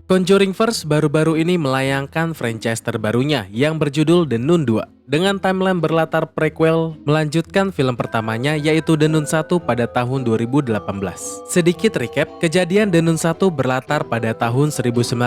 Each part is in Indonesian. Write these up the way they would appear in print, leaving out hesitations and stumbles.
Conjuringverse baru-baru ini melayangkan franchise terbarunya yang berjudul The Nun 2 dengan timeline berlatar prequel melanjutkan film pertamanya yaitu The Nun 1 pada tahun 2018. Sedikit recap, kejadian The Nun 1 berlatar pada tahun 1952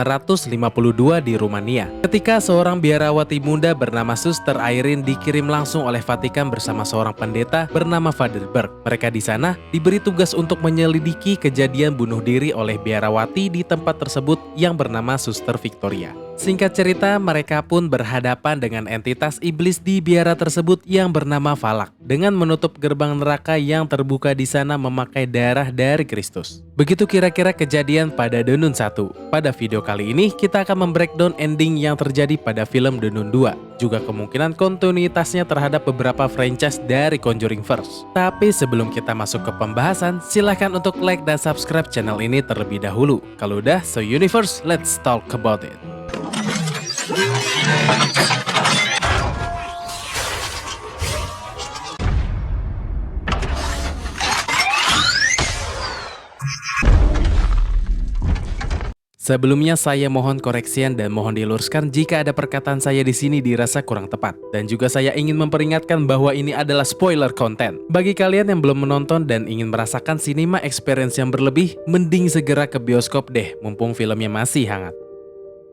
di Rumania. Ketika seorang biarawati muda bernama Suster Irene dikirim langsung oleh Vatikan bersama seorang pendeta bernama Father Berg. Mereka di sana diberi tugas untuk menyelidiki kejadian bunuh diri oleh biarawati di tempat tersebut yang bernama Suster Victoria. Singkat cerita, mereka pun berhadapan dengan entitas iblis di biara tersebut yang bernama Valak dengan menutup gerbang neraka yang terbuka di sana memakai darah dari Kristus. Begitu kira-kira kejadian pada The Nun 1. Pada video kali ini, kita akan membreakdown ending yang terjadi pada film The Nun 2, juga kemungkinan kontinuitasnya terhadap beberapa franchise dari Conjuringverse. Tapi sebelum kita masuk ke pembahasan, silahkan untuk like dan subscribe channel ini terlebih dahulu. Kalau udah, so universe, let's talk about it. Sebelumnya saya mohon koreksian dan mohon diluruskan jika ada perkataan saya di sini dirasa kurang tepat. Dan juga saya ingin memperingatkan bahwa ini adalah spoiler content. Bagi kalian yang belum menonton dan ingin merasakan cinema experience yang berlebih, mending segera ke bioskop deh, mumpung filmnya masih hangat.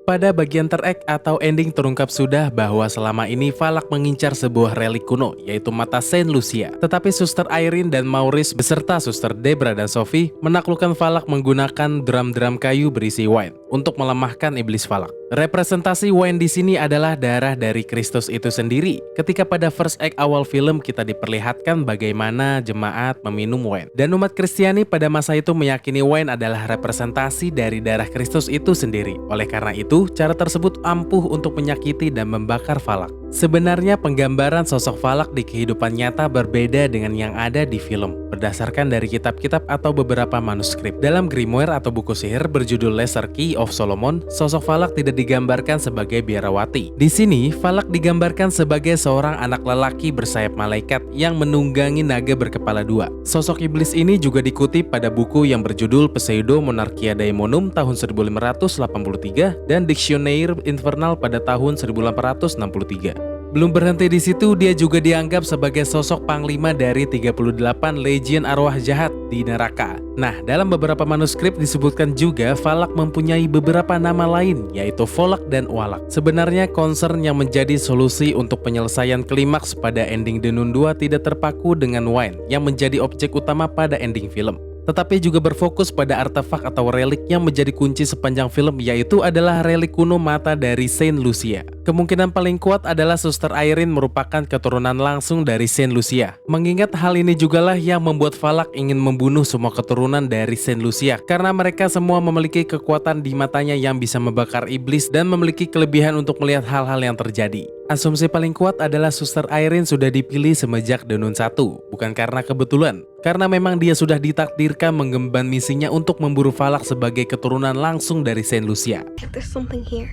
Pada bagian ter-act atau ending terungkap sudah bahwa selama ini Valak mengincar sebuah relik kuno, yaitu mata Saint Lucia. Tetapi Suster Irene dan Maurice beserta Suster Debra dan Sophie menaklukkan Valak menggunakan drum-drum kayu berisi wine untuk melemahkan iblis Valak. Representasi wine di sini adalah darah dari Kristus itu sendiri. Ketika pada first act awal film kita diperlihatkan bagaimana jemaat meminum wine. Dan umat Kristiani pada masa itu meyakini wine adalah representasi dari darah Kristus itu sendiri. Oleh karena itu, cara tersebut ampuh untuk menyakiti dan membakar Valak. Sebenarnya penggambaran sosok Valak di kehidupan nyata berbeda dengan yang ada di film, berdasarkan dari kitab-kitab atau beberapa manuskrip. Dalam grimoire atau buku sihir berjudul Lesser Key of Solomon, sosok Valak tidak digambarkan sebagai biarawati. Di sini, Valak digambarkan sebagai seorang anak lelaki bersayap malaikat yang menunggangi naga berkepala dua. Sosok iblis ini juga dikutip pada buku yang berjudul Pseudo Monarchia Daemonum tahun 1583 dan Dictionnaire Infernal pada tahun 1863. Belum berhenti di situ, dia juga dianggap sebagai sosok panglima dari 38 legion arwah jahat di neraka. Nah, dalam beberapa manuskrip disebutkan juga Valak mempunyai beberapa nama lain, yaitu Volak dan Walak. Sebenarnya concern yang menjadi solusi untuk penyelesaian klimaks pada ending The Nun 2 tidak terpaku dengan wine yang menjadi objek utama pada ending film, tetapi juga berfokus pada artefak atau relik yang menjadi kunci sepanjang film, yaitu adalah relik kuno mata dari Saint Lucia. Kemungkinan paling kuat adalah Suster Irene merupakan keturunan langsung dari Saint Lucia. Mengingat hal ini jugalah yang membuat Valak ingin membunuh semua keturunan dari Saint Lucia, karena mereka semua memiliki kekuatan di matanya yang bisa membakar iblis dan memiliki kelebihan untuk melihat hal-hal yang terjadi. Asumsi paling kuat adalah Suster Irene sudah dipilih semenjak The Nun 1, bukan karena kebetulan. Karena memang dia sudah ditakdirkan mengemban misinya untuk memburu Valak sebagai keturunan langsung dari Saint Lucia. There's something here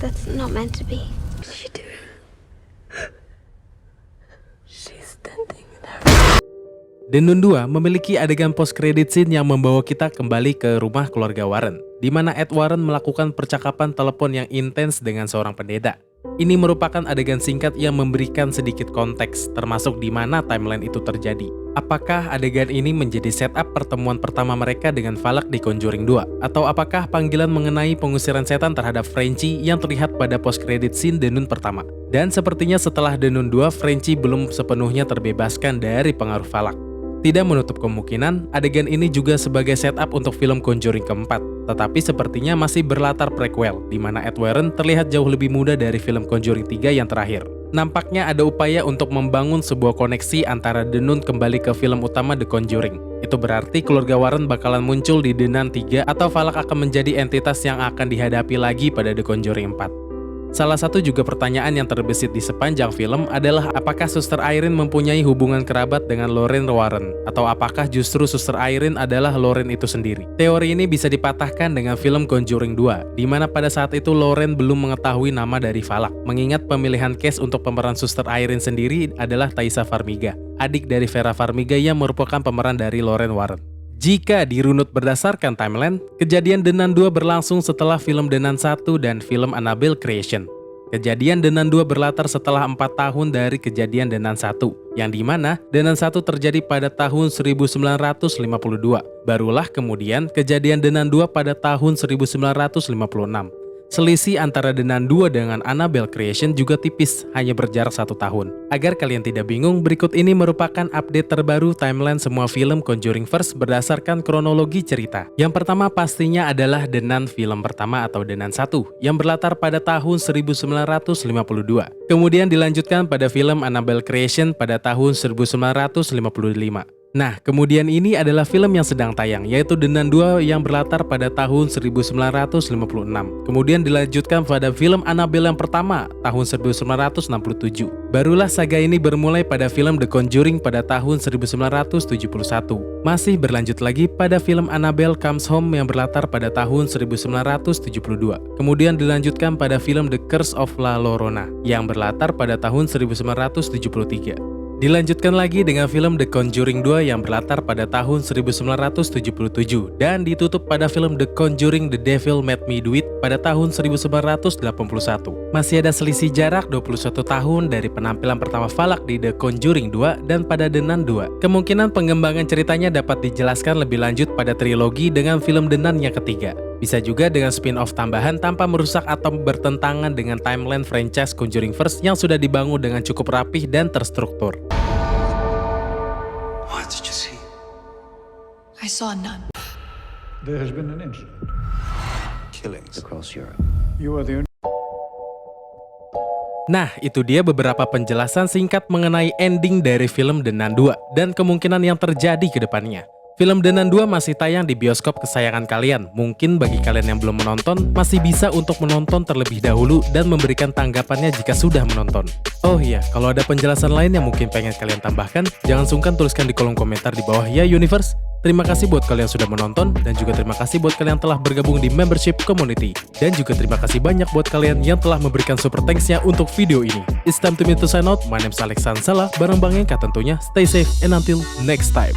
that's not meant to be. She do. She's standing there. The Nun 2 memiliki adegan post-credit scene yang membawa kita kembali ke rumah keluarga Warren, di mana Ed Warren melakukan percakapan telepon yang intens dengan seorang pendeta. Ini merupakan adegan singkat yang memberikan sedikit konteks, termasuk di mana timeline itu terjadi. Apakah adegan ini menjadi setup pertemuan pertama mereka dengan Valak di Conjuring 2? Atau apakah panggilan mengenai pengusiran setan terhadap Frenchy yang terlihat pada post-credit scene The Nun pertama? Dan sepertinya setelah The Nun 2, Frenchy belum sepenuhnya terbebaskan dari pengaruh Valak. Tidak menutup kemungkinan, adegan ini juga sebagai setup untuk film Conjuring keempat, tetapi sepertinya masih berlatar prequel, di mana Ed Warren terlihat jauh lebih muda dari film Conjuring 3 yang terakhir. Nampaknya ada upaya untuk membangun sebuah koneksi antara The Nun kembali ke film utama The Conjuring. Itu berarti keluarga Warren bakalan muncul di The Nun 3 atau Valak akan menjadi entitas yang akan dihadapi lagi pada The Conjuring 4. Salah satu juga pertanyaan yang terbesit di sepanjang film adalah apakah Suster Irene mempunyai hubungan kerabat dengan Lorraine Warren, atau apakah justru Suster Irene adalah Lorraine itu sendiri. Teori ini bisa dipatahkan dengan film Conjuring 2, di mana pada saat itu Lorraine belum mengetahui nama dari Valak, mengingat pemilihan cast untuk pemeran Suster Irene sendiri adalah Taissa Farmiga, adik dari Vera Farmiga yang merupakan pemeran dari Lorraine Warren. Jika dirunut berdasarkan timeline, kejadian The Nun 2 berlangsung setelah film The Nun 1 dan film Annabelle Creation. Kejadian The Nun 2 berlatar setelah 4 tahun dari kejadian The Nun 1, yang dimana The Nun 1 terjadi pada tahun 1952. Barulah kemudian kejadian The Nun 2 pada tahun 1956. Selisih antara The Nun 2 dengan Annabelle Creation juga tipis, hanya berjarak 1 tahun. Agar kalian tidak bingung, berikut ini merupakan update terbaru timeline semua film Conjuring Verse berdasarkan kronologi cerita. Yang pertama pastinya adalah The Nun film pertama atau The Nun 1, yang berlatar pada tahun 1952. Kemudian dilanjutkan pada film Annabelle Creation pada tahun 1955. Nah, kemudian ini adalah film yang sedang tayang, yaitu The Nun 2 yang berlatar pada tahun 1956. Kemudian dilanjutkan pada film Annabelle yang pertama, tahun 1967. Barulah saga ini bermulai pada film The Conjuring pada tahun 1971. Masih berlanjut lagi pada film Annabelle Comes Home yang berlatar pada tahun 1972. Kemudian dilanjutkan pada film The Curse of La Llorona yang berlatar pada tahun 1973. Dilanjutkan lagi dengan film The Conjuring 2 yang berlatar pada tahun 1977 dan ditutup pada film The Conjuring The Devil Made Me Do It pada tahun 1981. Masih ada selisih jarak 21 tahun dari penampilan pertama Falak di The Conjuring 2 dan pada The Nun 2. Kemungkinan pengembangan ceritanya dapat dijelaskan lebih lanjut pada trilogi dengan film The Nun yang ketiga. Bisa juga dengan spin-off tambahan tanpa merusak atau bertentangan dengan timeline franchise Conjuring Verse yang sudah dibangun dengan cukup rapih dan terstruktur. What did you see? I saw none. There has been an incident. Killings across Europe. You are the only. Nah, itu dia beberapa penjelasan singkat mengenai ending dari film The Nun 2 dan kemungkinan yang terjadi ke depannya. Film The Nun 2 masih tayang di bioskop kesayangan kalian. Mungkin bagi kalian yang belum menonton, masih bisa untuk menonton terlebih dahulu dan memberikan tanggapannya jika sudah menonton. Oh iya, kalau ada penjelasan lain yang mungkin pengen kalian tambahkan, jangan sungkan tuliskan di kolom komentar di bawah ya Universe. Terima kasih buat kalian sudah menonton, dan juga terima kasih buat kalian telah bergabung di membership community. Dan juga terima kasih banyak buat kalian yang telah memberikan super thanks-nya untuk video ini. It's time to me to sign out, my name is Alexan Salah, bareng Bang Engka tentunya. Stay safe and until next time.